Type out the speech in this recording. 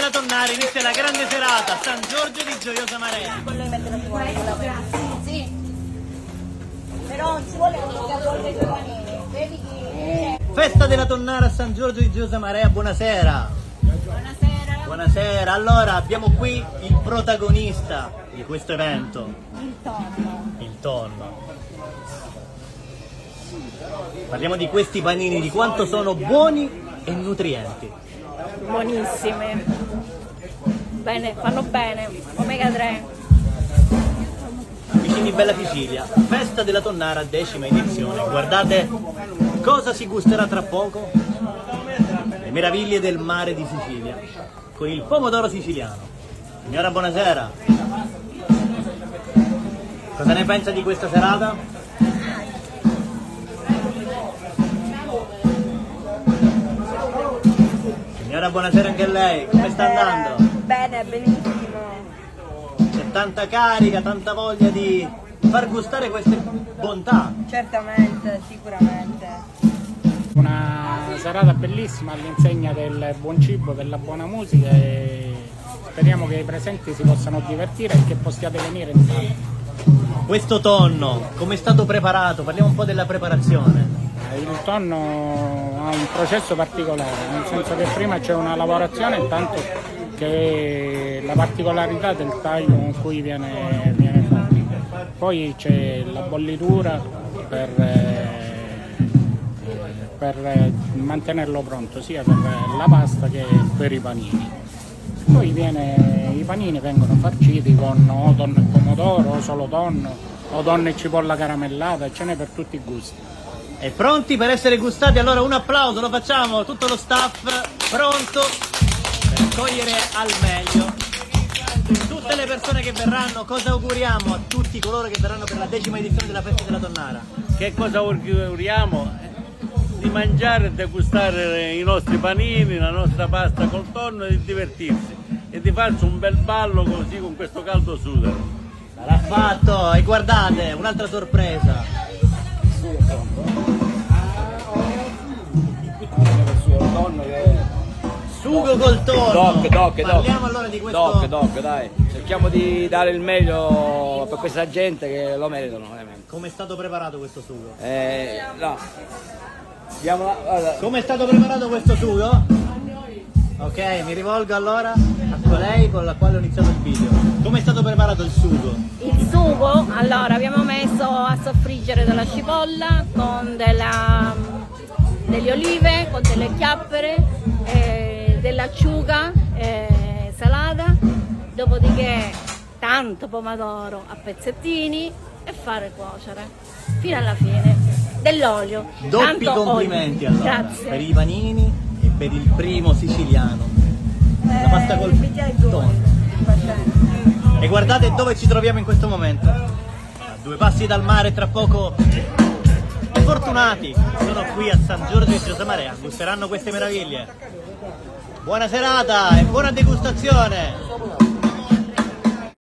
della Tonnara inizia la grande serata a San Giorgio di Gioiosa Marea. Sì. Però non ci vuole un i panini. Vedi che... Festa della Tonnara a San Giorgio di Gioiosa Marea, buonasera. Buonasera. Buonasera, allora abbiamo qui il protagonista di questo evento. Il tonno. Il tonno. Parliamo di questi panini, di quanto sono buoni e nutrienti. Buonissime. Bene, fanno bene. Omega 3. Vicini Bella Sicilia, Festa della Tonnara, 10ª edizione. Guardate cosa si gusterà tra poco. Le meraviglie del mare di Sicilia, con il pomodoro siciliano. Signora, buonasera. Cosa ne pensa di questa serata? Signora, buonasera anche a lei. Come sta andando? Bene, benissimo. C'è tanta carica, tanta voglia di far gustare queste bontà. Certamente, sicuramente. Una serata bellissima all'insegna del buon cibo, della buona musica e speriamo che i presenti si possano divertire e che possiate venire in sala. Questo tonno, come è stato preparato? Parliamo un po' della preparazione. Il tonno ha un processo particolare, nel senso che prima c'è una lavorazione, tanto che la particolarità del taglio con cui viene fatto. Poi c'è la bollitura per mantenerlo pronto sia per la pasta che per i panini. Poi i panini vengono farciti con o tonno e pomodoro, o solo tonno, o tonno e cipolla caramellata, ce n'è per tutti i gusti. E pronti per essere gustati? Allora un applauso, lo facciamo, tutto lo staff pronto per cogliere al meglio tutte le persone che verranno. Cosa auguriamo a tutti coloro che verranno per la 10ª edizione della Festa della Tonnara? Che cosa auguriamo? Di mangiare e degustare i nostri panini, la nostra pasta col tonno e di divertirsi e di farci un bel ballo così con questo caldo sughero. L'ha fatto e guardate, un'altra sorpresa. Sugo col tonno. Parliamo allora di questo. Doc, dai. Cerchiamo di dare il meglio per questa gente che lo meritano, veramente. Come è stato preparato questo sugo? No. Come è stato preparato questo sugo? Ok, mi rivolgo allora a colei con la quale ho iniziato il video. Come è stato preparato il sugo? Il sugo, allora abbiamo messo a soffriggere della cipolla con delle olive, con delle chiappere, dell'acciuga salata, dopodiché tanto pomodoro a pezzettini e fare cuocere fino alla fine. Dell'olio. Doppi tanto complimenti olio. allora Grazie. per i panini e per il primo siciliano. La pasta col tonno. E guardate dove ci troviamo in questo momento. A 2 passi dal mare, tra poco i fortunati sono qui a San Giorgio di Gioiosa Marea, gusteranno queste meraviglie. Buona serata e buona degustazione!